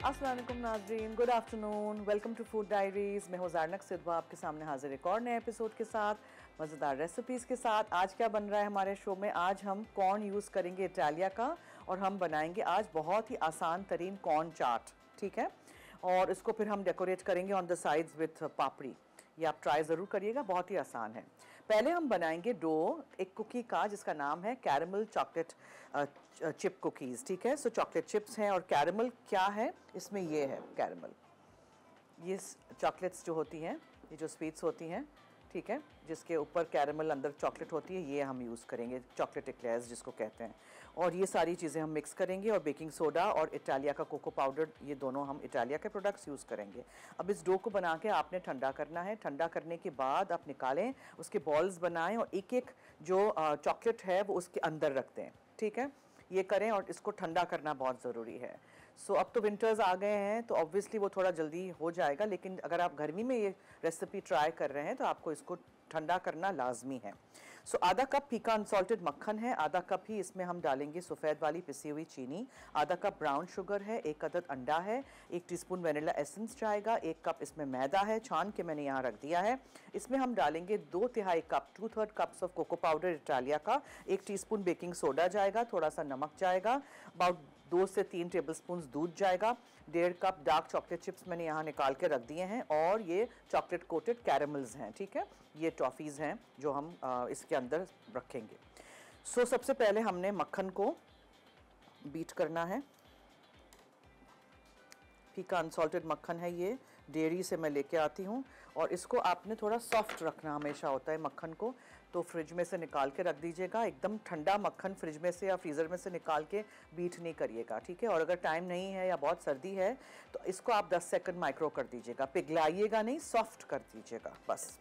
अस्सलाम वालेकुम नाज़रीन, good afternoon, welcome to Food Diaries. मैं हूँ ज़ारनक सिद्दवा आपके सामने हाजिर एक और नए एपिसोड के साथ मज़ेदार रेसिपीज़ के साथ। आज क्या बन रहा है हमारे शो में? आज हम कॉर्न यूज़ करेंगे इटालिया का, और हम बनाएंगे आज बहुत ही आसान तरीन कॉर्न चाट, ठीक है। और इसको फिर हम डेकोरेट करेंगे ऑन द साइड्स विथ पापड़ी। ये आप ट्राई ज़रूर करिएगा, बहुत ही आसान है। पहले हम बनाएंगे डो एक कुकी का जिसका नाम है कैरमल चॉकलेट चिप कुकीज़, ठीक है। सो चॉकलेट चिप्स हैं और कैरमल क्या है इसमें, ये है कैरमल। ये चॉकलेट्स जो होती हैं, ये जो स्वीट्स होती हैं, ठीक है, जिसके ऊपर कैरमल अंदर चॉकलेट होती है, ये हम यूज़ करेंगे, चॉकलेट एक्लेयर्स जिसको कहते हैं। और ये सारी चीज़ें हम मिक्स करेंगे और बेकिंग सोडा और इटालिया का कोको पाउडर, ये दोनों हम इटालिया के प्रोडक्ट्स यूज़ करेंगे। अब इस डो को बना के आपने ठंडा करना है। ठंडा करने के बाद आप निकालें, उसके बॉल्स बनाएं और एक एक जो चॉकलेट है वो उसके अंदर रख दें, ठीक है। ये करें और इसको ठंडा करना बहुत ज़रूरी है। सो अब तो विंटर्स आ गए हैं तो ऑब्वियसली वो थोड़ा जल्दी हो जाएगा, लेकिन अगर आप गर्मी में ये रेसिपी ट्राई कर रहे हैं तो आपको इसको ठंडा करना लाजमी है। सो आधा कप फीका अनसॉल्टेड मक्खन है, आधा कप ही इसमें हम डालेंगे सफ़ेद वाली पिसी हुई चीनी, आधा कप ब्राउन शुगर है, एक अदद अंडा है, 1 टीस्पून वनीला एसेंस जाएगा, 1 कप इसमें मैदा है छान के मैंने यहाँ रख दिया है। इसमें हम डालेंगे 2/3 cup 2/3 cups of cocoa powder Italia का, 1 टीस्पून बेकिंग सोडा जाएगा, थोड़ा सा नमक जाएगा, अबाउट 2 से 3 टेबलस्पून दूध जाएगा, 1.5 कप डार्क चॉकलेट चिप्स मैंने यहाँ निकाल के रख दिए हैं, और ये चॉकलेट कोटेड कैरमल्स हैं, ठीक है। ये टॉफ़ीज़ हैं जो हम इसके अंदर रखेंगे। सो सबसे पहले हमने मक्खन को बीट करना है। फीका अनसॉल्टेड मक्खन है, ये डेयरी से मैं लेके आती हूँ, और इसको आपने थोड़ा सॉफ्ट रखना हमेशा होता है मक्खन को, तो फ्रिज में से निकाल के रख दीजिएगा। एकदम ठंडा मक्खन फ्रिज में से या फ्रीज़र में से निकाल के बीट नहीं करिएगा, ठीक है। और अगर टाइम नहीं है या बहुत सर्दी है तो इसको आप 10 सेकंड माइक्रो कर दीजिएगा, पिघलाइएगा नहीं, सॉफ्ट कर दीजिएगा बस।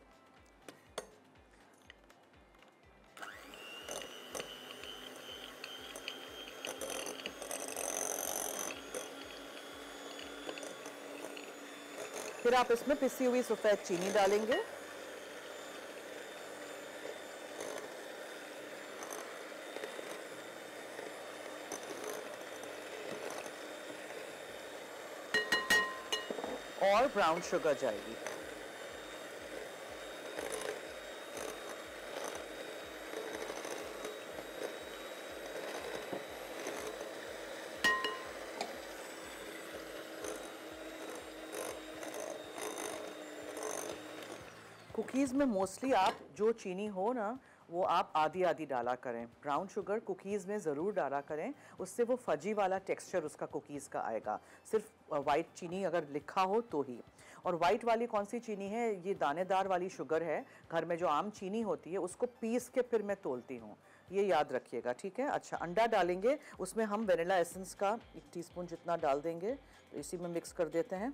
फिर आप इसमें पिसी हुई सफ़ेद चीनी डालेंगे, और ब्राउन शुगर जाएगी। कुकीज़ में मोस्टली आप जो चीनी हो ना वो आप आधी आधी डाला करें। ब्राउन शुगर कुकीज़ में ज़रूर डाला करें, उससे वो फजी वाला टेक्सचर उसका कुकीज़ का आएगा। सिर्फ वाइट चीनी अगर लिखा हो तो ही। और वाइट वाली कौन सी चीनी है? ये दानेदार वाली शुगर है। घर में जो आम चीनी होती है उसको पीस के फिर मैं तोलती हूँ, ये याद रखिएगा, ठीक है। अच्छा, अंडा डालेंगे, उसमें हम वनीला एसेंस का 1 टीस्पून जितना डाल देंगे, तो इसी में मिक्स कर देते हैं।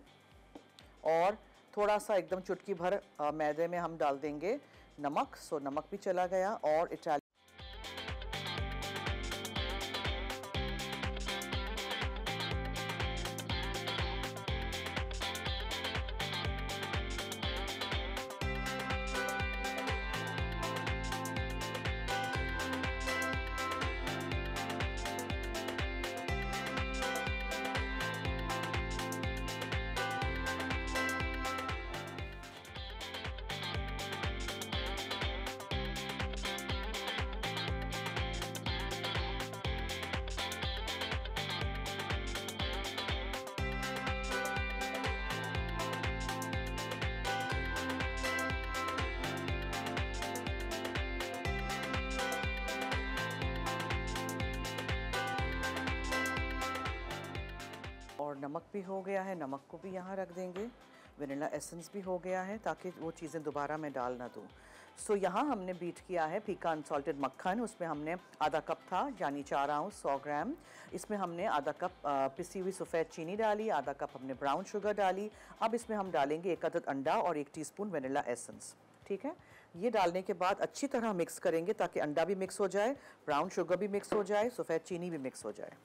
और थोड़ा सा एकदम चुटकी भर मैदे में हम डाल देंगे नमक, सो नमक भी चला गया। और नमक भी हो गया है, नमक को भी यहाँ रख देंगे। वनीला एसेंस भी हो गया है ताकि वो चीज़ें दोबारा मैं डाल ना दूँ। सो यहाँ हमने बीट किया है फीका अनसॉल्टेड मक्खन, उसमें हमने आधा कप था यानी 4 आउंस 100 ग्राम। इसमें हमने आधा कप पिसी हुई सफ़ेद चीनी डाली, आधा कप हमने ब्राउन शुगर डाली। अब इसमें हम डालेंगे 1 अदद अंडा और 1 टीस्पून वनीला एसेंस, ठीक है। ये डालने के बाद अच्छी तरह मिक्स करेंगे ताकि अंडा भी मिक्स हो जाए, ब्राउन शुगर भी मिक्स हो जाए, सफ़ेद चीनी भी मिक्स हो जाए।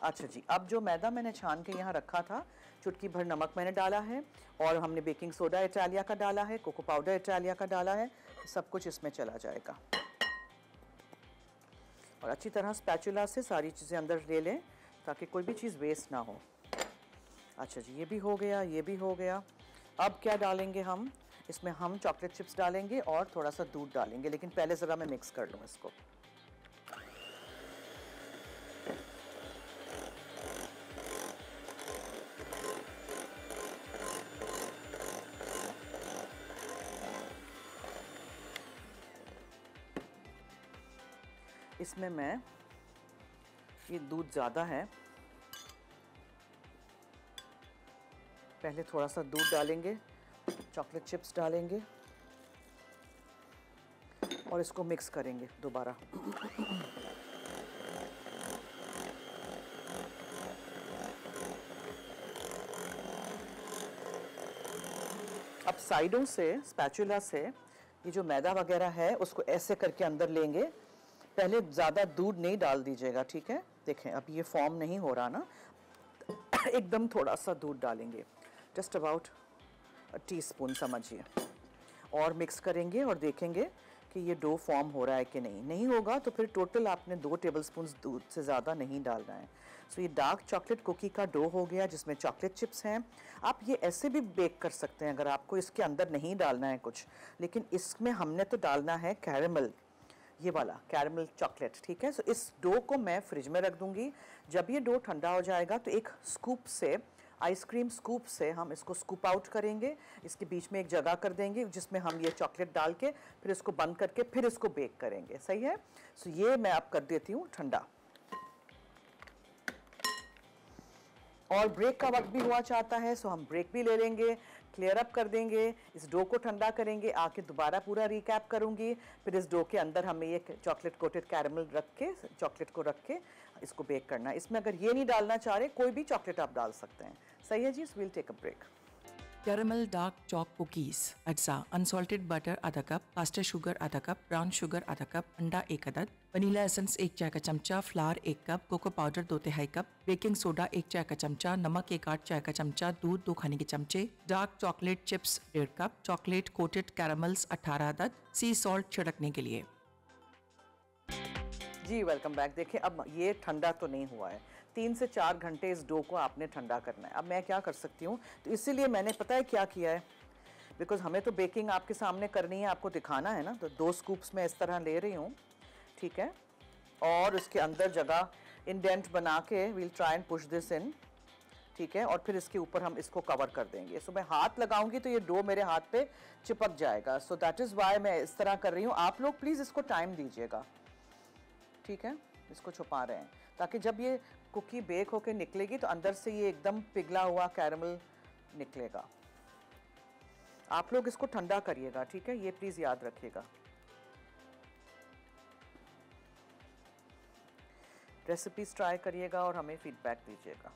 अच्छा जी, अब जो मैदा मैंने छान के यहाँ रखा था, चुटकी भर नमक मैंने डाला है और हमने बेकिंग सोडा इटालिया का डाला है, कोको पाउडर इटालिया का डाला है, सब कुछ इसमें चला जाएगा। और अच्छी तरह स्पैचुला से सारी चीज़ें अंदर ले लें ताकि कोई भी चीज़ वेस्ट ना हो। अच्छा जी, ये भी हो गया, ये भी हो गया। अब क्या डालेंगे हम इसमें? हम चॉकलेट चिप्स डालेंगे और थोड़ा सा दूध डालेंगे, लेकिन पहले ज़रा मैं मिक्स कर लूँ इसको। इसमें मैं ये दूध ज़्यादा है, पहले थोड़ा सा दूध डालेंगे, चॉकलेट चिप्स डालेंगे और इसको मिक्स करेंगे दोबारा। अब साइडों से स्पैचुला से ये जो मैदा वगैरह है उसको ऐसे करके अंदर लेंगे। पहले ज़्यादा दूध नहीं डाल दीजिएगा, ठीक है? देखें अब ये फॉर्म नहीं हो रहा ना, एकदम थोड़ा सा दूध डालेंगे, जस्ट अबाउट टीस्पून समझिए, और मिक्स करेंगे और देखेंगे कि ये डो फॉर्म हो रहा है कि नहीं। नहीं होगा तो फिर टोटल आपने 2 टेबलस्पून दूध से ज़्यादा नहीं डालना है। सो ये डार्क चॉकलेट कुकी का डो हो गया जिसमें चॉकलेट चिप्स हैं। आप ये ऐसे भी बेक कर सकते हैं अगर आपको इसके अंदर नहीं डालना है कुछ, लेकिन इसमें हमने तो डालना है कैरेमल, ये वाला कैरेमल चॉकलेट, ठीक है? सो इस डो को मैं फ्रिज में रख दूंगी। जब ये डो ठंडा हो जाएगा तो एक स्कूप से, आइसक्रीम स्कूप से हम इसको स्कूप आउट करेंगे, इसके बीच में एक जगह कर देंगे जिसमें हम ये चॉकलेट डाल के फिर इसको बंद करके फिर इसको बेक करेंगे। सही है? सो ये मैं अब कर देती हूँ ठंडा। और ब्रेक का वक्त भी हुआ चाहता है, सो हम ब्रेक भी ले लेंगे, क्लियर अप कर देंगे, इस डो को ठंडा करेंगे, आके दोबारा पूरा रिकैप करूंगी। फिर इस डो के अंदर हमें ये चॉकलेट कोटेड कैरेमल रख के, चॉकलेट को रख के इसको बेक करना है। इसमें अगर ये नहीं डालना चाह रहे, कोई भी चॉकलेट आप डाल सकते हैं। सही है जी? Will take a break. Caramel dark chalk cookies, अज्जा, अनसॉल्टेड बटर आधा कप, कास्टर शुगर आधा कप, ब्राउन शुगर आधा कप, अंडा 1 अदद, वनीला एसेंस 1 चाय का चमचा, फ्लावर 1 कप, कोको पाउडर 2 तिहाई कप, बेकिंग सोडा 1 चाय का चमचा, नमक 1 8 चाय का चमचा, दूध 2 खाने के चमचे, डार्क चॉकलेट चिप्स 1.5 कप, चॉकलेट कोटेड कैरामल्स 18 अदद, सी सॉल्ट छिड़कने के लिए। जी वेलकम बैक। देखिए अब ये ठंडा तो नहीं हुआ है, 3 से 4 घंटे इस डो को आपने ठंडा करना है। अब मैं क्या कर सकती हूँ, तो इसीलिए मैंने पता है क्या किया है, बिकॉज हमें तो बेकिंग आपके सामने करनी है, आपको दिखाना है ना, तो 2 स्कूप्स मैं इस तरह ले रही हूँ, ठीक है? और इसके अंदर जगह इंडेंट बना के we'll try and push this in, ठीक है? और फिर इसके ऊपर हम इसको कवर कर देंगे। सो मैं हाथ लगाऊंगी तो ये डो मेरे हाथ पे चिपक जाएगा। सो दैट इज़ वाई मैं इस तरह कर रही हूँ। आप लोग प्लीज़ इसको टाइम दीजिएगा, ठीक है? इसको छुपा रहे हैं ताकि जब ये कुकी बेक होके निकलेगी तो अंदर से ये एकदम पिघला हुआ कैरेमल निकलेगा। आप लोग इसको ठंडा करिएगा, ठीक है? ये प्लीज़ याद रखिएगा। रेसिपीज ट्राई करिएगा और हमें फीडबैक दीजिएगा,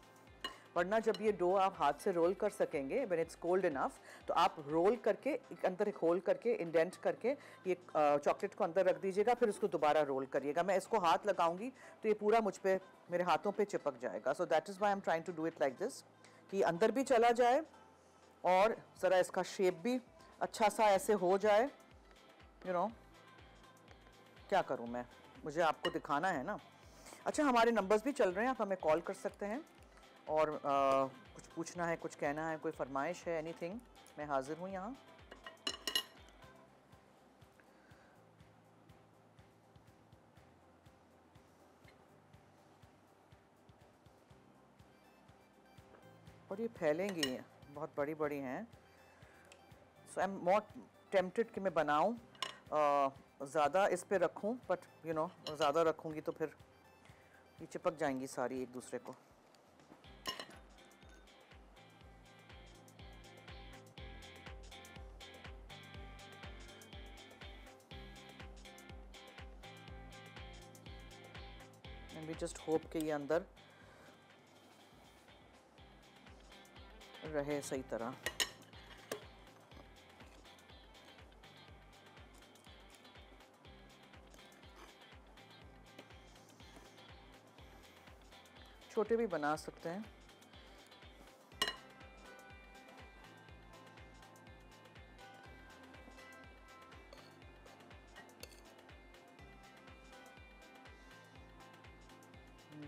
वरना जब ये डो आप हाथ से रोल कर सकेंगे व्हेन इट्स कोल्ड इनफ, तो आप रोल करके अंदर एक होल करके इंडेंट करके ये चॉकलेट को अंदर रख दीजिएगा, फिर उसको दोबारा रोल करिएगा। मैं इसको हाथ लगाऊंगी तो ये पूरा मुझ पे, मेरे हाथों पे चिपक जाएगा। So that is why I am trying to do it like this, कि अंदर भी चला जाए और ज़रा इसका शेप भी अच्छा सा ऐसे हो जाए। यू नो क्या करूँ मैं, मुझे आपको दिखाना है ना। अच्छा, हमारे नंबर्स भी चल रहे हैं, आप हमें कॉल कर सकते हैं और कुछ पूछना है, कुछ कहना है, कोई फरमाइश है, एनीथिंग, मैं हाजिर हूँ यहाँ। और ये फैलेंगी, बहुत बड़ी बड़ी हैं। सो आई एम मोर टेम्प्टेड कि मैं बनाऊँ, ज़्यादा इस पे रखूँ, बट यू नो ज़्यादा रखूँगी तो फिर ये चिपक जाएंगी सारी एक दूसरे को। एंड वी जस्ट होप कि ये अंदर रहे सही तरह। छोटे भी बना सकते हैं।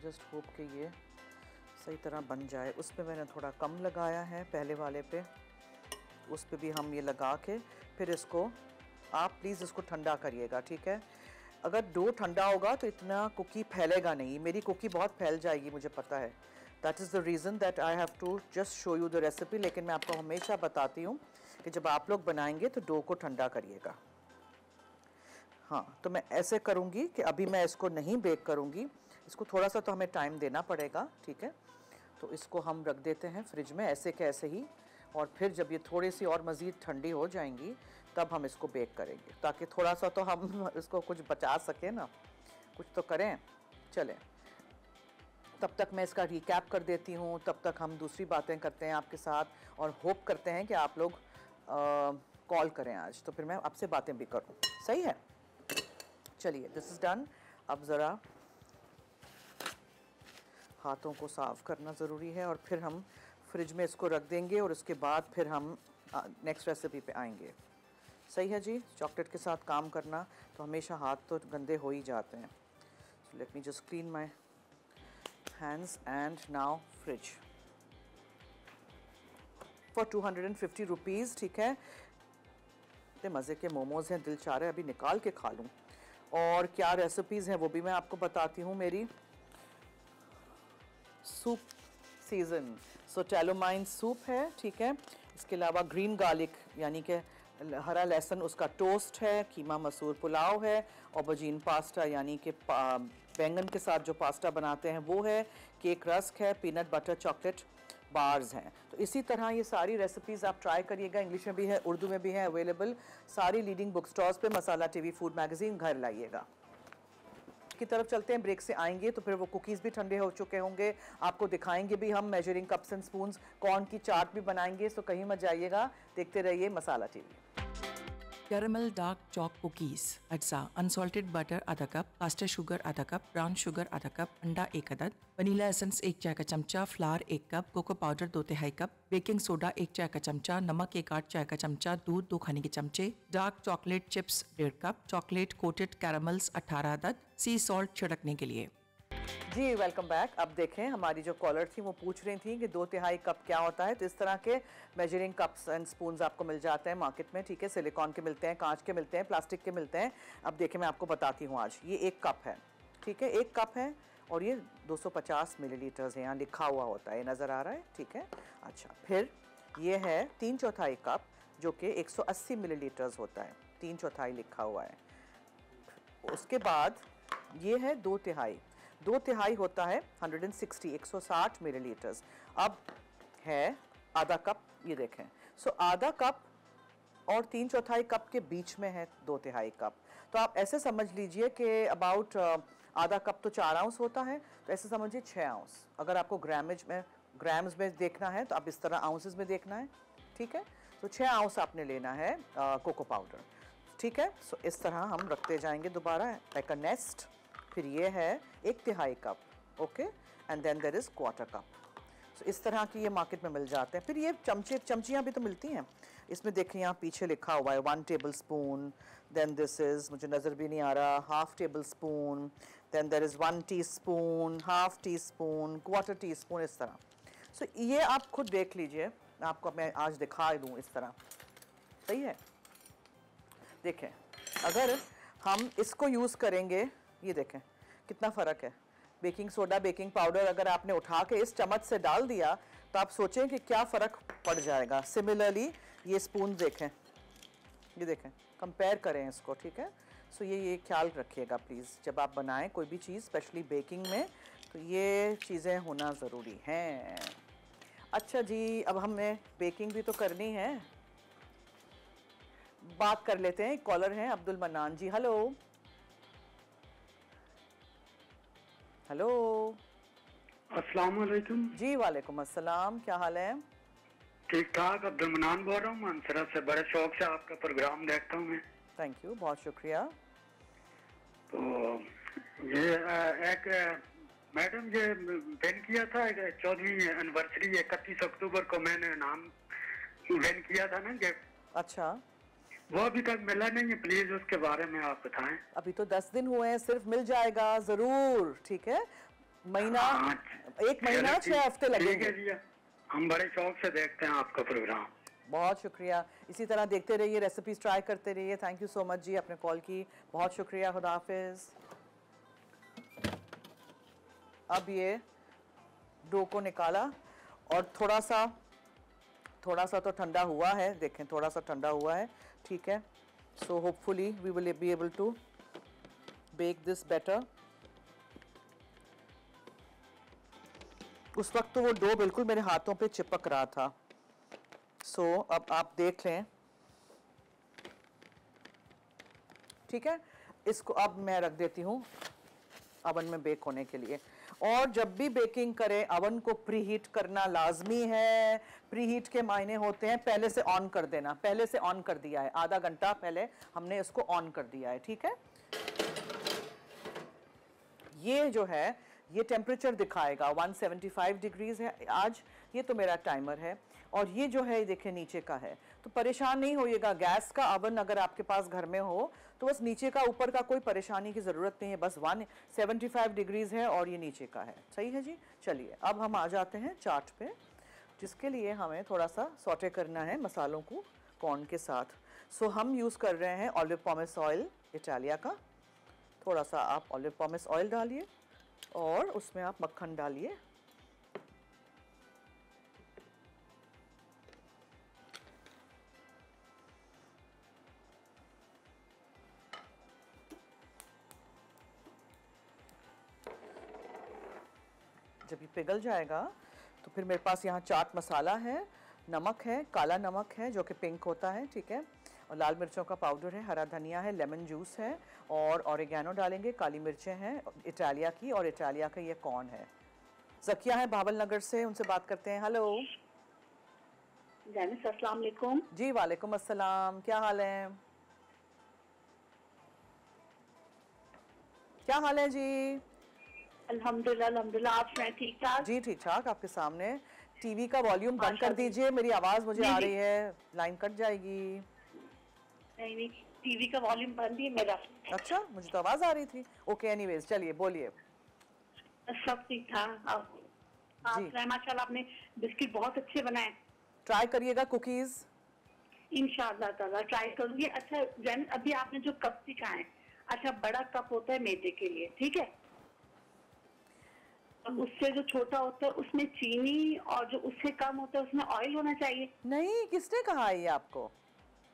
जस्ट होप कि ये सही तरह बन जाए। उस पे मैंने थोड़ा कम लगाया है पहले वाले पे, उस पे भी हम ये लगा के फिर इसको, आप प्लीज़ इसको ठंडा करिएगा, ठीक है। अगर डो ठंडा होगा तो इतना कुकी फैलेगा नहीं। मेरी कुकी बहुत फैल जाएगी, मुझे पता है। That is the reason that I have to just show you the recipe. लेकिन मैं आपको हमेशा बताती हूँ कि जब आप लोग बनाएंगे तो डो को ठंडा करिएगा। हाँ, तो मैं ऐसे करूँगी कि अभी मैं इसको नहीं बेक करूँगी, इसको थोड़ा सा तो हमें टाइम देना पड़ेगा, ठीक है। तो इसको हम रख देते हैं फ्रिज में ऐसे के ऐसे ही, और फिर जब ये थोड़ी सी और मज़ीद ठंडी हो जाएंगी तब हम इसको बेक करेंगे, ताकि थोड़ा सा तो हम इसको कुछ बचा सकें ना, कुछ तो करें। चलें, तब तक मैं इसका रिकैप कर देती हूँ, तब तक हम दूसरी बातें करते हैं आपके साथ, और होप करते हैं कि आप लोग कॉल करें आज, तो फिर मैं आपसे बातें भी करूँ। सही है, चलिए, दिस इज़ डन। अब ज़रा हाथों को साफ़ करना ज़रूरी है, और फिर हम फ्रिज में इसको रख देंगे, और उसके बाद फिर हम नेक्स्ट रेसिपी पे आएंगे। सही है जी। चॉकलेट के साथ काम करना तो हमेशा हाथ तो गंदे हो ही जाते हैं। So let me just clean my hands and now fridge for 250 rupees, ठीक है। इतने मज़े के मोमोज़ हैं, दिल चाह रहा है अभी निकाल के खा लूँ। और क्या रेसिपीज़ हैं वो भी मैं आपको बताती हूँ। मेरी सूप सीज़न, सो टैलोमाइन सूप है, ठीक है। इसके अलावा ग्रीन गार्लिक यानी कि हरा लहसुन, उसका टोस्ट है। कीमा मसूर पुलाव है। ऑबरजीन पास्ता यानी कि बैंगन के साथ जो पास्ता बनाते हैं वो है। केक रस्क है। पीनट बटर चॉकलेट बार्स हैं। तो इसी तरह ये सारी रेसिपीज़ आप ट्राई करिएगा। इंग्लिश में भी है, उर्दू में भी है अवेलेबल। सारी लीडिंग बुक स्टॉल्स पे मसाला टीवी फूड मैगजीन घर लाइएगा। की तरफ चलते हैं, ब्रेक से आएंगे तो फिर वो कुकीज़ भी ठंडे हो चुके होंगे, आपको दिखाएंगे भी हम measuring cups and spoons, corn की चाट भी बनाएंगे। सो कहीं मत जाइएगा, देखते रहिए Masala TV. Caramel dark chalk cookies, अज्जा अनसॉल्टेड बटर आधा कप, कास्टर शुगर आधा कप, ब्राउन शुगर आधा कप, अंडा 1 अदद, वनीला एसेंस 1 चाय का चमचा, फ्लावर 1 कप, कोको पाउडर 2 तिहाई कप, बेकिंग सोडा 1 चाय का चमचा, नमक 1/8 चाय का चमचा, दूध 2 खाने के चमचे, डार्क चॉकलेट चिप्स 1.5 कप, चॉकलेट कोटेड कैरामल्स 18 अदद, सी सॉल्ट छिड़कने के लिए। जी वेलकम बैक। अब देखें, हमारी जो कॉलर थी वो पूछ रही थी कि 2 तिहाई कप क्या होता है। तो इस तरह के मेजरिंग कप्स एंड स्पून्स आपको मिल जाते हैं मार्केट में, ठीक है। सिलिकॉन के मिलते हैं, कांच के मिलते हैं, प्लास्टिक के मिलते हैं। अब देखें, मैं आपको बताती हूँ आज। ये 1 कप है, ठीक है, 1 कप है, और ये 250 मिलीलीटर्स है, यहाँ लिखा हुआ होता है, ये नज़र आ रहा है, ठीक है। अच्छा, फिर ये है 3/4 कप, जो कि 180 मिलीलीटर्स होता है, 3/4 लिखा हुआ है। उसके बाद ये है 2 तिहाई, 2 तिहाई होता है 160 मिलीलीटर्स। अब है आधा कप, ये देखें। सो आधा कप और 3/4 कप के बीच में है 2 तिहाई कप। तो आप ऐसे समझ लीजिए कि अबाउट आधा कप तो 4 आउंस होता है, तो ऐसे समझिए 6 आउंस। अगर आपको ग्राम्स में देखना है तो आप इस तरह आउंसेस में देखना है, ठीक है। तो 6 आउंस आपने लेना है कोको पाउडर, ठीक है। सो इस तरह हम रखते जाएंगे दोबारा लाइक अ नेस्ट। फिर ये है 1 तिहाई cup, okay, and then there is 1/4 cup. So इस तरह की ये मार्केट में मिल जाते हैं। फिर ये चमचियाँ भी तो मिलती हैं। इसमें देखिए, यहाँ पीछे लिखा हुआ है 1 tablespoon, then this is, मुझे नज़र भी नहीं आ रहा, 1/2 tablespoon, then there is 1 teaspoon, 1/2 teaspoon, 1/4 teaspoon, इस तरह। सो ये आप खुद देख लीजिए, आपको मैं आज दिखा दूँ इस तरह, सही है। देखें, अगर हम इसको यूज़ करेंगे, ये देखें कितना फ़र्क है। बेकिंग सोडा, बेकिंग पाउडर अगर आपने उठा के इस चम्मच से डाल दिया तो आप सोचें कि क्या फ़र्क पड़ जाएगा। सिमिलरली ये स्पून देखें, ये देखें, कंपेयर करें इसको, ठीक है। सो ये ख्याल रखिएगा प्लीज़, जब आप बनाएं कोई भी चीज़, स्पेशली बेकिंग में, तो ये चीज़ें होना ज़रूरी हैं। अच्छा जी, अब हमें बेकिंग भी तो करनी है, बात कर लेते हैं। कॉलर हैं अब्दुल मन्नान जी। हेलो हेलो, अस्सलाम वालेकुम जी वालेकुम अस्सलाम, क्या हाल है? ठीक ठाक। अब्दुल मनान बोल रहा हूँ मानसरा से। बड़े शौक से आपका प्रोग्राम देखता हूँ मैं। थैंक यू, बहुत शुक्रिया। तो ये एक मैडम ये वेन किया था 14वीं एनिवर्सरी 31 अक्टूबर को मैंने नाम वेन किया था ना गिफ्ट। अच्छा, वो अभी तक मिला नहीं है, प्लीज उसके बारे में आप बताएं। अभी तो 10 दिन हुए हैं, सिर्फ मिल जाएगा जरूर, ठीक है। महीना, हाँ, 1 महीना 6 हफ्ते ठीक लगेंगे। है जी, हम बड़े शौक से देखते हैं आपका प्रोग्राम। बहुत शुक्रिया, इसी तरह देखते रहिए, रेसिपीज ट्राई करते रहिए। थैंक यू सो मच जी, आपने कॉल की, बहुत शुक्रिया, खुदा हाफिज। अब ये डो को निकाला और थोड़ा सा तो ठंडा हुआ है, देखें थोड़ा सा ठंडा हुआ है, ठीक है। So hopefully we will be able to bake this better. उस वक्त तो वो डो बिल्कुल मेरे हाथों पे चिपक रहा था। सो अब आप देख लें, ठीक है। इसको अब मैं रख देती हूँ अवन में बेक होने के लिए। और जब भी बेकिंग करें अवन को प्री हीट करना लाजमी है। प्री हीट के मायने होते हैं पहले से ऑन कर देना। पहले से ऑन कर दिया है, आधा घंटा पहले हमने इसको ऑन कर दिया है, ठीक है। ये जो है ये टेम्परेचर दिखाएगा 175 डिग्रीज है आज, ये तो मेरा टाइमर है। और ये जो है देखिए नीचे का है, तो परेशान नहीं होइएगा। गैस का अवन अगर आपके पास घर में हो तो बस नीचे का ऊपर का कोई परेशानी की ज़रूरत नहीं है, बस 175 डिग्रीज है और ये नीचे का है, सही है जी। चलिए अब हम आ जाते हैं चाट पे, जिसके लिए हमें थोड़ा सा सॉटे करना है मसालों को कॉर्न के साथ। सो हम यूज़ कर रहे हैं ऑलिव पॉमेस ऑयल इटालिया का। थोड़ा सा आप ऑलिव पॉमेस ऑयल डालिए और उसमें आप मक्खन डालिए। जब ये पिघल जाएगा तो फिर मेरे पास यहाँ चाट मसाला है, नमक है, काला नमक है जो कि पिंक होता है, ठीक है, और लाल मिर्चों का पाउडर है, हरा धनिया है, लेमन जूस है और ऑरिगेनो डालेंगे, काली मिर्चें हैं इटालिया की, और इटालिया का ये कॉर्न है। ज़किया है भावल नगर से, उनसे बात करते हैं। हेलो अस्सलाम वालेकुम। जी वालेकुम अस्सलाम, क्या हाल है? क्या हाल है जी? अल्हम्दुलिल्लाह अल्हम्दुलिल्लाह, आप सुनाए ठीक ठाक? जी ठीक ठाक, आपके सामने। टीवी का वॉल्यूम बंद कर माशाअल्लाह। दीजिए, मेरी आवाज़ मुझे नहीं, आ नहीं। रही है, लाइन कट जाएगी। नहीं नहीं, टीवी का वॉल्यूम बंद ही है मेरा। अच्छा, मुझे तो आवाज़ आ रही थी। ओके एनीवेज, चलिए बोलिए। सब ठीक ठाक। आप जी। सुनाए, माशाल्लाह आपने बिस्किट बहुत अच्छे बनाए। ट्राई करिएगा कुकीज़। इंशाअल्लाह ताला ट्राई करूंगी। अच्छा जैन, अभी आपने जो कप सिखाए, अच्छा बड़ा कप होता है मैदे के लिए, ठीक है, और उससे जो छोटा होता है उसमें चीनी, और जो उससे कम होता है उसमें ऑयल होना चाहिए। नहीं, किसने कहा है ये आपको?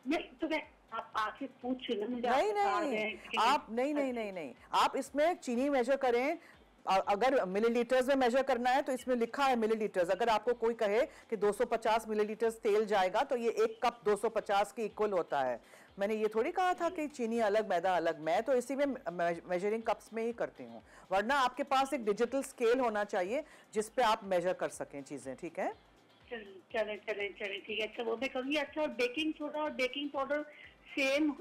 नहीं तो मैं आप आके पूछ ना मुझे। नहीं आप बता नहीं, रहे हैं कि- आप नहीं नहीं नहीं नहीं, आप इसमें चीनी मेजर करें। अगर मिलीलीटर्स में मेजर करना है तो इसमें लिखा है मिलीलीटर्स। अगर आपको कोई कहे कि 250 मिलीलीटर्स तेल जाएगा तो ये एक कप 250 के इक्वल होता है। मैंने ये थोड़ी कहा था कि चीनी अलग मैदा अलग। मैं तो इसी में मेजरिंग कप्स में ही करती हूँ, वरना आपके पास एक डिजिटल स्केल होना चाहिए जिस पे आप मेजर कर सकें चीज़ें, ठीक है। चले चले चले ठीक है। अच्छा वो मैं करूँगी। अच्छा, और बेकिंग सोडा और बेकिंग पाउडर सेम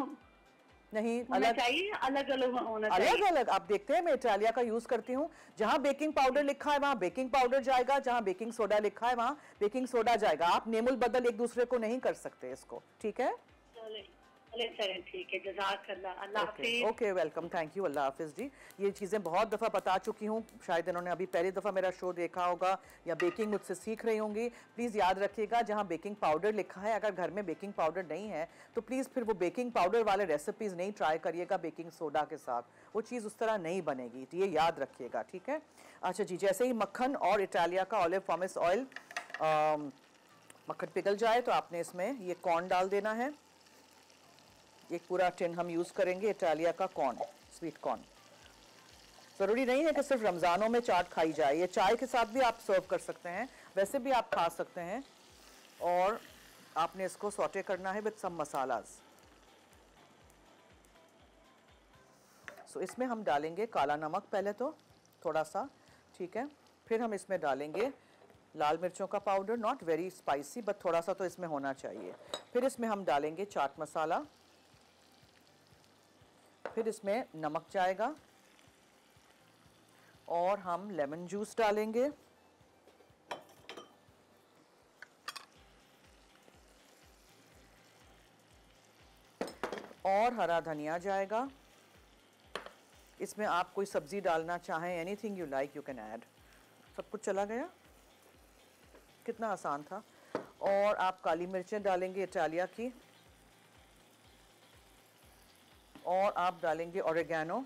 नहीं, होना अलग चाहिए, अलग अलग होना अलग चाहिए? अलग। आप देखते हैं मैं इटालिया का यूज करती हूँ, जहाँ बेकिंग पाउडर लिखा है वहाँ बेकिंग पाउडर जाएगा, जहाँ बेकिंग सोडा लिखा है वहाँ बेकिंग सोडा जाएगा। आप नेमुल बदल एक दूसरे को नहीं कर सकते इसको, ठीक है। चले चले चले ठीक है। जज़ाकल्लाह, अल्लाह ओके हाफिज़। ओके, वेलकम, थैंक यू, अल्लाह हाफिज़ जी। ये चीज़ें बहुत दफ़ा बता चुकी हूँ, शायद इन्होंने अभी पहली दफ़ा मेरा शो देखा होगा या बेकिंग मुझसे सीख रही होंगी। प्लीज़ याद रखिएगा, जहाँ बेकिंग पाउडर लिखा है, अगर घर में बेकिंग पाउडर नहीं है तो प्लीज़ फिर वो बेकिंग पाउडर वाले रेसिपीज़ नहीं ट्राई करिएगा बेकिंग सोडा के साथ, वो चीज़ उस तरह नहीं बनेगी, तो ये याद रखिएगा, ठीक है। अच्छा जी, जैसे ही मक्खन और इटालिया का ऑलिव पॉमेस ऑयल मक्खन पिघल जाए तो आपने इसमें ये कॉर्न डाल देना है। एक पूरा टिन हम यूज़ करेंगे इटालिया का कॉर्न, स्वीट कॉर्न। ज़रूरी नहीं है कि सिर्फ रमज़ानों में चाट खाई जाए, ये चाय के साथ भी आप सर्व कर सकते हैं, वैसे भी आप खा सकते हैं। और आपने इसको सॉटे करना है विद सम मसालाज। सो इसमें हम डालेंगे काला नमक पहले तो थोड़ा सा, ठीक है। फिर हम इसमें डालेंगे लाल मिर्चों का powder, not very spicy but थोड़ा सा तो इसमें होना चाहिए। फिर इसमें हम डालेंगे चाट मसाला, फिर इसमें नमक जाएगा, और हम लेमन जूस डालेंगे, और हरा धनिया जाएगा। इसमें आप कोई सब्जी डालना चाहें, anything you like you can add. सब कुछ चला गया, कितना आसान था। और आप काली मिर्चें डालेंगे इटालिया की, और आप डालेंगे ओरिगैनो,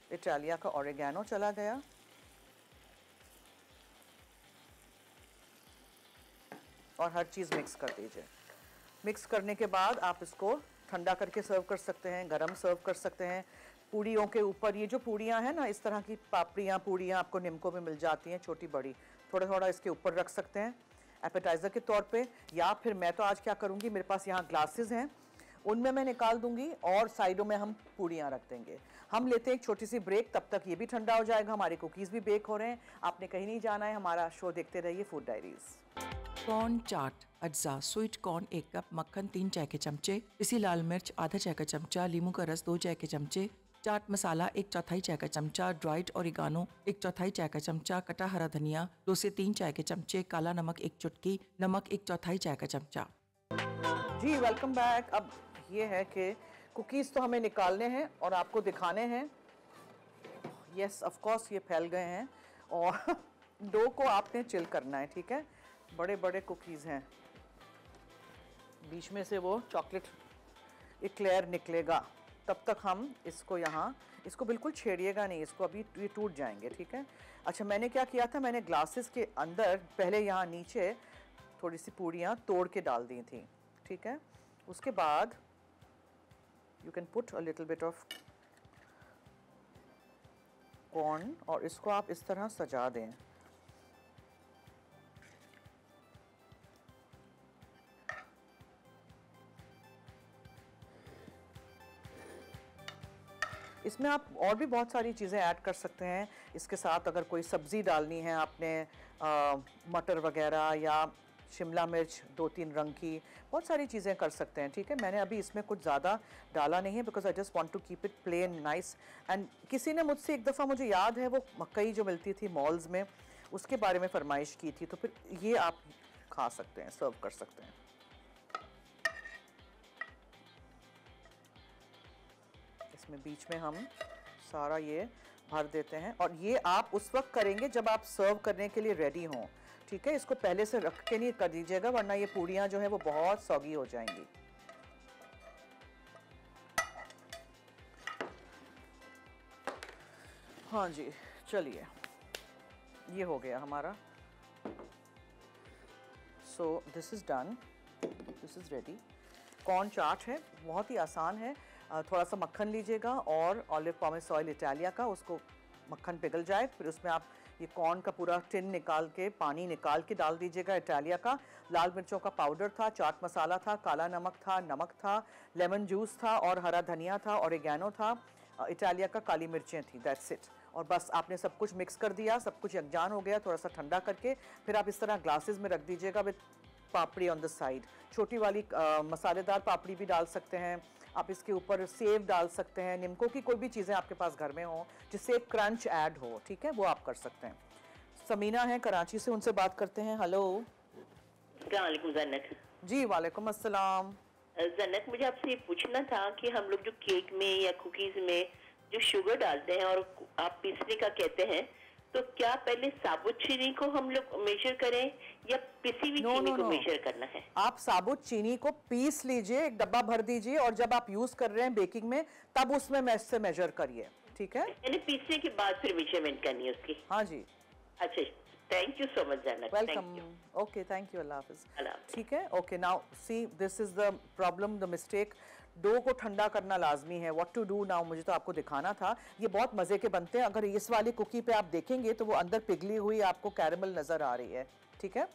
इटालिया का ओरिगैनो चला गया। और हर चीज़ मिक्स कर दीजिए। मिक्स करने के बाद आप इसको ठंडा करके सर्व कर सकते हैं, गरम सर्व कर सकते हैं। पूड़ियों के ऊपर, ये जो पूड़ियाँ हैं ना, इस तरह की पापड़ियाँ पूड़ियाँ आपको निमको में मिल जाती हैं, छोटी बड़ी, थोड़ा थोड़ा इसके ऊपर रख सकते हैं एपेटाइज़र के तौर पे। या फिर मैं तो आज क्या करूँगी, मेरे पास यहाँ ग्लासेस हैं, उनमें मैं निकाल दूंगी और साइडों में हम पूड़ियाँ रख देंगे। हम लेते हैं एक छोटी सी ब्रेक, तब तक ये भी ठंडा हो जाएगा, हमारे कुकीज़ भी बेक हो रहे हैं। आपने कहीं नहीं जाना है, हमारा शो देखते रहिए फूड डायरीज़। कॉर्न चाट अज्जा, स्वीट कॉर्न 1 कप, मक्खन 3 चाय के चमचे, पिसी लाल मिर्च आधा चाय का चमचा, नींबू का रस 2 चाय के चमचे, चाट मसाला 1/4 चाय का चमचा, ड्राइड ओरिगानो 1/4 चाय का चमचा, कटा हरा धनिया 2 से 3 चाय के चमचे, काला नमक 1 चुटकी, नमक 1/4 चाय का चमचा। जी वेलकम बैक। अब ये है कि कुकीज़ तो हमें निकालने हैं और आपको दिखाने हैं। यस ऑफ कोर्स ये फैल गए हैं और डो को आपने चिल करना है, ठीक है। बड़े बड़े कुकीज़ हैं, बीच में से वो चॉकलेट इक्लेयर निकलेगा। तब तक हम इसको यहाँ, इसको बिल्कुल छेड़िएगा नहीं, इसको अभी ये टूट जाएंगे, ठीक है। अच्छा, मैंने क्या किया था, मैंने ग्लासेस के अंदर पहले यहाँ नीचे थोड़ी सी पूड़ियाँ तोड़ के डाल दी थी, ठीक है। उसके बाद you can put a little bit of corn और इसको आप इस तरह सजा दें। इसमें आप और भी बहुत सारी चीज़ें ऐड कर सकते हैं। इसके साथ अगर कोई सब्ज़ी डालनी है आपने, मटर वगैरह या शिमला मिर्च 2-3 रंग की, बहुत सारी चीज़ें कर सकते हैं, ठीक है। मैंने अभी इसमें कुछ ज़्यादा डाला नहीं है because I just want to keep it plain nice. And किसी ने मुझसे एक दफ़ा, मुझे याद है, वो मकई जो मिलती थी मॉल्स में, उसके बारे में फरमाइश की थी, तो फिर ये आप खा सकते हैं, सर्व कर सकते हैं। इसमें बीच में हम सारा ये भर देते हैं और ये आप उस वक्त करेंगे जब आप सर्व करने के लिए रेडी हों, ठीक है। इसको पहले से रख के नहीं कर दीजिएगा, वरना ये पूड़ियाँ जो है वो बहुत सॉगी हो जाएंगी। हाँ जी, चलिए, ये हो गया हमारा। So this is done, this is ready. Corn chaat है, बहुत ही आसान है। थोड़ा सा मक्खन लीजिएगा और ऑलिव पॉमेस ऑयल इटालिया का, उसको मक्खन पिघल जाए, फिर उसमें आप ये कॉर्न का पूरा टिन निकाल के, पानी निकाल के डाल दीजिएगा इटालिया का। लाल मिर्चों का पाउडर था, चाट मसाला था, काला नमक था, लेमन जूस था और हरा धनिया था, ओरिगैनो था, इटालिया का काली मिर्चें थी, दैट्स इट। और बस आपने सब कुछ मिक्स कर दिया, सब कुछ यकजान हो गया, थोड़ा सा ठंडा करके फिर आप इस तरह ग्लासेस में रख दीजिएगा with papdi on the side. छोटी वाली मसालेदार पापड़ी भी डाल सकते हैं आप, इसके ऊपर सेव डाल सकते हैं, निम्को की कोई भी चीज़ें आपके पास घर में हो जिससे एक क्रंच ऐड हो, ठीक है, वो आप कर सकते हैं। समीना है कराची से, उनसे बात करते हैं। हेलो। अस्सलामुअलैकुम जन्नत। जी वालेकुम अस्सलाम। जन्नत, मुझे आपसे ये पूछना था कि हम लोग जो केक में या कुकीज में जो शुगर डालते हैं और आप पीसने का कहते हैं, तो क्या पहले साबुत चीनी को हम लोग मेजर करें या पिसी हुई चीनी को मेजर करना है? आप साबुत चीनी को पीस लीजिए, एक डब्बा भर दीजिए और जब आप यूज कर रहे हैं बेकिंग में तब उसमें मैश से मेजर करिए, ठीक है। यानी पीसने के बाद फिर मेजरमेंट करनी है उसकी? हाँ जी। अच्छा, thank you so much Jannat. Welcome. Okay, thank you, अल्लाह हाफिज। ठीक है, okay. Now see, this is the problem, the mistake. Dough को ठंडा करना लाजमी है। व्हाट टू डू नाउ, मुझे तो आपको दिखाना था। ये बहुत मज़े के बनते हैं। अगर इस वाली कुकी पे आप देखेंगे तो वो अंदर पिघली हुई आपको कैरेमल नज़र आ रही है, ठीक है।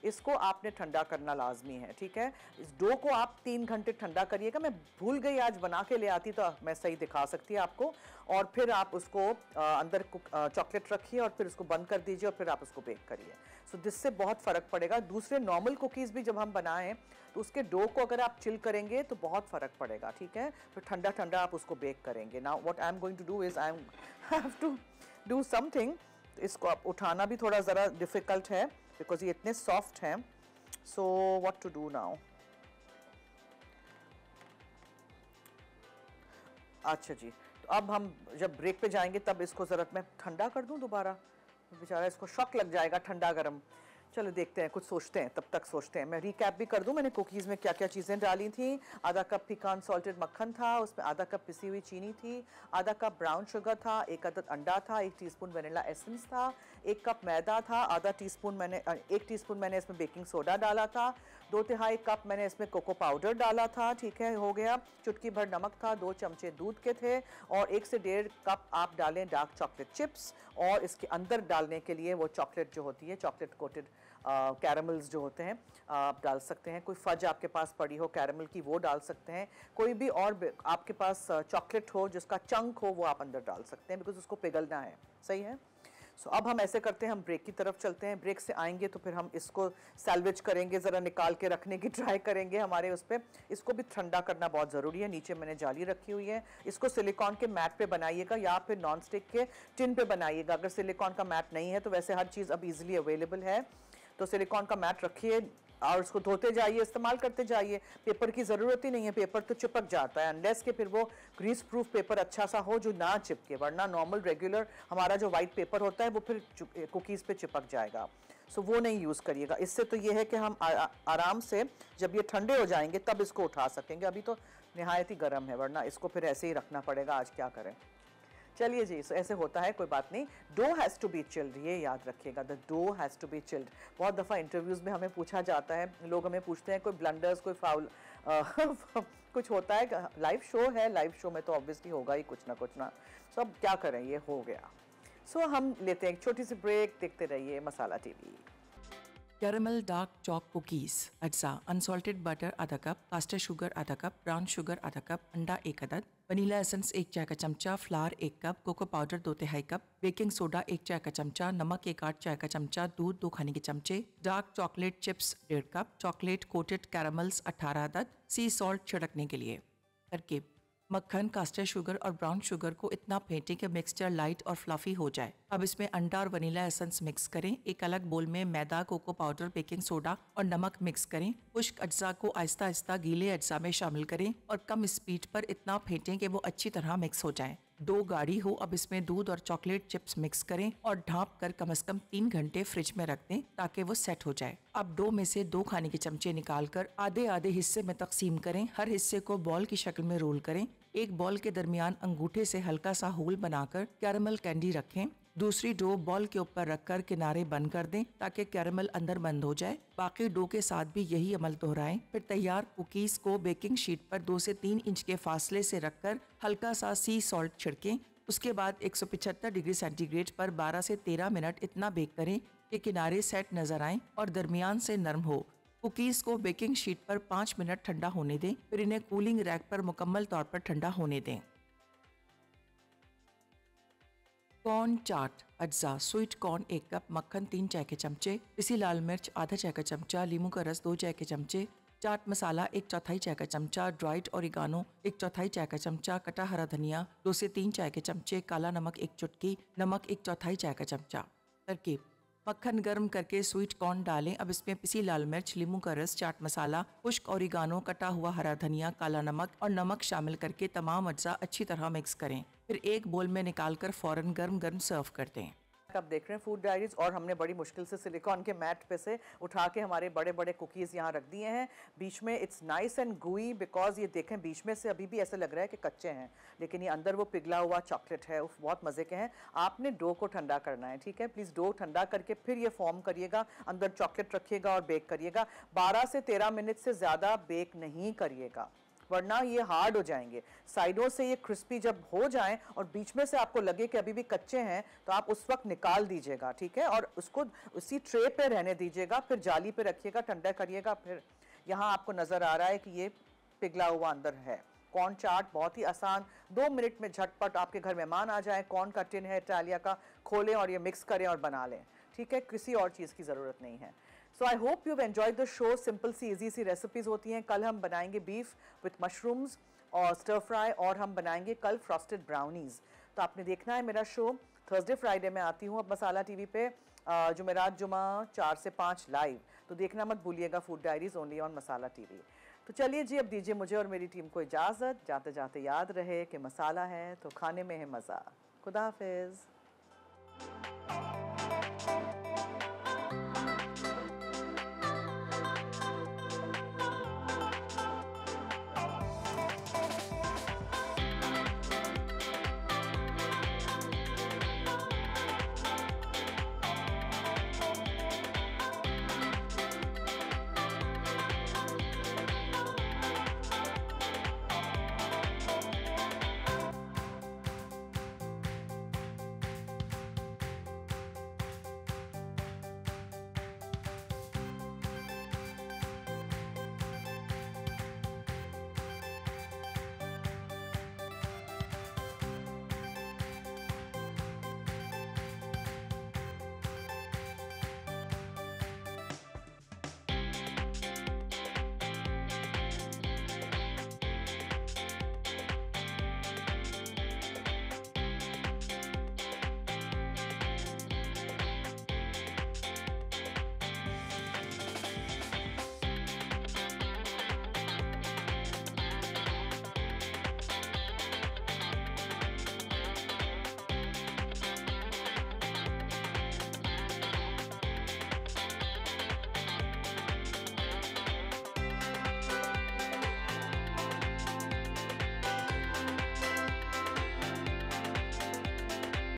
इसको आपने ठंडा करना लाजमी है, ठीक है। इस डो को आप 3 घंटे ठंडा करिएगा। मैं भूल गई, आज बना के ले आती तो मैं सही दिखा सकती आपको। और फिर आप उसको अंदर चॉकलेट रखिए और फिर उसको बंद कर दीजिए और फिर आप उसको बेक करिए। सो जिससे बहुत फ़र्क पड़ेगा। दूसरे नॉर्मल कुकीज़ भी जब हम बनाएं तो उसके डो को अगर आप चिल करेंगे तो बहुत फ़र्क पड़ेगा, ठीक है। फिर ठंडा ठंडा आप उसको बेक करेंगे। Now what I am going to do is I have to do something. इसको आप उठाना भी थोड़ा ज़रा डिफ़िकल्ट है बिकॉज ये इतने सॉफ्ट हैं। So what to do now. अच्छा जी, तो अब हम जब ब्रेक पे जाएंगे तब इसको ज़रा मैं ठंडा कर दूं दोबारा। बेचारा इसको शॉक लग जाएगा ठंडा गरम। चलो देखते हैं, कुछ सोचते हैं, तब तक सोचते हैं। मैं रिकैप भी कर दूं मैंने कुकीज़ में क्या क्या चीज़ें डाली थी। आधा कप पिकान सॉल्टेड मक्खन था, उसमें आधा कप पिसी हुई चीनी थी, आधा कप ब्राउन शुगर था, 1 अदद अंडा था, 1 टीस्पून वनीला एसेंस था, 1 कप मैदा था, 1 टीस्पून मैंने इसमें बेकिंग सोडा डाला था, 2/3 कप मैंने इसमें कोको पाउडर डाला था, ठीक है, हो गया। चुटकी भर नमक था, 2 चमचे दूध के थे और 1 से 1.5 कप आप डालें डार्क चॉकलेट चिप्स। और इसके अंदर डालने के लिए वो चॉकलेट जो होती है, चॉकलेट कोटेड कैरमल्स जो होते हैं आप डाल सकते हैं। कोई फज आपके पास पड़ी हो कैरमल की वो डाल सकते हैं। कोई भी और आपके पास चॉकलेट हो जिसका चंक हो वो आप अंदर डाल सकते हैं बिकॉज उसको पिघलना है, सही है। सो अब हम ऐसे करते हैं, हम ब्रेक की तरफ चलते हैं। ब्रेक से आएंगे तो फिर हम इसको सैल्वेज करेंगे, ज़रा निकाल के रखने की ट्राई करेंगे हमारे उस पर। इसको भी ठंडा करना बहुत ज़रूरी है। नीचे मैंने जाली रखी हुई है। इसको सिलिकॉन के मैट पे बनाइएगा या फिर नॉन स्टिक के टिन पे बनाइएगा। अगर सिलिकॉन का मैट नहीं है तो वैसे हर चीज़ अब ईजिली अवेलेबल है, तो सिलिकॉन का मैट रखिए और उसको धोते जाइए, इस्तेमाल करते जाइए। पेपर की ज़रूरत ही नहीं है, पेपर तो चिपक जाता है अनलेस कि फिर वो ग्रीस प्रूफ पेपर अच्छा सा हो जो ना चिपके, वरना नॉर्मल रेगुलर हमारा जो वाइट पेपर होता है वो फिर कुकीज़ पे चिपक जाएगा। सो वो नहीं यूज़ करिएगा। इससे तो ये है कि हम आराम से जब ये ठंडे हो जाएंगे तब इसको उठा सकेंगे। अभी तो नहायत ही गर्म है, वरना इसको फिर ऐसे ही रखना पड़ेगा। आज क्या करें। चलिए जी, ऐसे होता है, कोई बात नहीं। Dough has to be chilled, ये याद रखिएगा, the dough has to be chilled. बहुत दफ़ा इंटरव्यूज़ में हमें पूछा जाता है, लोग हमें पूछते हैं कोई ब्लंडर्स, कोई फाउल कुछ होता है। लाइव शो है, लाइव शो में तो ऑब्वियसली होगा ही कुछ ना। सो अब क्या करें, ये हो गया। सो हम लेते हैं एक छोटी सी ब्रेक, देखते रहिए Masala TV. Caramel dark chalk cookies, अज्जा, अनसॉल्टेड बटर आधा कप, कास्टर शुगर आधा कप, ब्राउन शुगर आधा कप, अंडा 1 अदद, वनीला एसेंस 1 चाय का चमचा, flour 1 cup, cocoa powder 2/3 cup, baking soda 1 चाय का चमचा, नमक 1/8 चाय का चमचा, दूध 2 खाने के चमचे, डार्क चॉकलेट चिप्स 1.5 कप, चॉकलेट कोटेड कैरामल्स 18 अदद, सी सॉल्ट छिड़कने के लिए। तरकीब: मक्खन, कास्टर शुगर और ब्राउन शुगर को इतना फेंटें कि मिक्सचर लाइट और फ्लफी हो जाए। अब इसमें अंडा और वनीला एसेंस मिक्स करें। एक अलग बोल में मैदा, कोको पाउडर, बेकिंग सोडा और नमक मिक्स करें। खुश्क अज्जा को आहिस्ता आहिस्ता गीले अज्जा में शामिल करें और कम स्पीड पर इतना फेंटें कि वो अच्छी तरह मिक्स हो जाए। डो गाढ़ी हो। अब इसमें दूध और चॉकलेट चिप्स मिक्स करें और ढाँप कर कम से कम 3 घंटे फ्रिज में रख दें ताकि वो सेट हो जाए। अब डो में से 2 खाने के चमचे निकालकर आधे आधे हिस्से में तकसीम करें। हर हिस्से को बॉल की शक्ल में रोल करें। एक बॉल के दरमियान अंगूठे से हल्का सा होल बनाकर कैरेमल कैंडी रखें। दूसरी डो बॉल के ऊपर रखकर किनारे बंद कर दें ताकि कैरेमल अंदर बंद हो जाए। बाकी डो के साथ भी यही अमल दोहराएं। फिर तैयार कुकीज़ को बेकिंग शीट पर 2 से 3 इंच के फासले से रखकर हल्का सा सी सॉल्ट छिड़कें। उसके बाद 175 डिग्री सेंटीग्रेड पर 12 से 13 मिनट इतना बेक करें कि किनारे सेट नजर आएं और दरमियान से नरम हो। कुकीज़ को बेकिंग शीट पर 5 मिनट ठंडा होने दें, फिर इन्हें कूलिंग रैक पर मुकम्मल तौर पर ठंडा होने दें। कॉर्न चाट, अज्जा, स्वीट कॉर्न 1 कप, मक्खन 3 चाय के चमचे, पिसी लाल मिर्च आधा चाय का चमचा, लीमू का रस 2 चाय के चमचे, चाट मसाला 1/4 चाय का चमचा, ड्राइड ओरिगानो 1/4 चाय का चमचा, कटा हरा धनिया 2 से 3 चाय के चमचे, काला नमक 1 चुटकी, नमक 1/4 चाय का चमचा। तरकीब: मक्खन गर्म करके स्वीट कॉर्न डालें। अब इसमें पिसी लाल मिर्च, लीमू का रस, चाट मसाला, खुश्क ओरिगानो, कटा हुआ हरा धनिया, काला नमक और नमक शामिल करके तमाम अज्जा अच्छी तरह मिक्स करें। फिर एक बोल में निकालकर फौरन गर्म गर्म सर्व कर दें। आप देख रहे हैं फूड डायरीज और हमने बड़ी मुश्किल से सिलिकॉन के मैट पे से उठा के हमारे बड़े बड़े कुकीज़ यहाँ रख दिए हैं। बीच में इट्स नाइस एंड गुई बिकॉज ये देखें बीच में से अभी भी ऐसा लग रहा है कि कच्चे हैं, लेकिन ये अंदर वो पिघला हुआ चॉकलेट है। बहुत मज़े के हैं। आपने डो को ठंडा करना है, ठीक है। प्लीज़ डो ठंडा करके फिर ये फॉर्म करिएगा, अंदर चॉकलेट रखिएगा और बेक करिएगा। 12 से 13 मिनट से ज़्यादा बेक नहीं करिएगा, वरना ये हार्ड हो जाएंगे। साइडों से ये क्रिस्पी जब हो जाएं और बीच में से आपको लगे कि अभी भी कच्चे हैं तो आप उस वक्त निकाल दीजिएगा, ठीक है, और उसको उसी ट्रे पे रहने दीजिएगा, फिर जाली पे रखिएगा, ठंडा करिएगा। फिर यहाँ आपको नज़र आ रहा है कि ये पिघला हुआ अंदर है। कॉर्न चाट बहुत ही आसान, 2 मिनट में झटपट, आपके घर मेहमान आ जाए, कॉर्न का टिन है इटालिया का, खोलें और ये मिक्स करें और बना लें, ठीक है, किसी और चीज़ की ज़रूरत नहीं है। So I hope you enjoyed the show. Simple सी इजी सी रेसिपीज़ होती हैं। कल हम बनाएंगे बीफ विथ मशरूम्स और स्टर फ्राई, और हम बनाएंगे कल फ्रॉस्टेड ब्राउनीज़। तो आपने देखना है मेरा शो, थर्सडे फ्राइडे में आती हूँ अब मसाला टीवी पे, जुमेरात जुमा 4 से 5 लाइव। तो देखना मत भूलिएगा food diaries only on masala TV. तो चलिए जी, अब दीजिए मुझे और मेरी टीम को इजाज़त। जाते जाते याद रहे कि मसाला है तो खाने में है मज़ा। खुदा हाफिज़।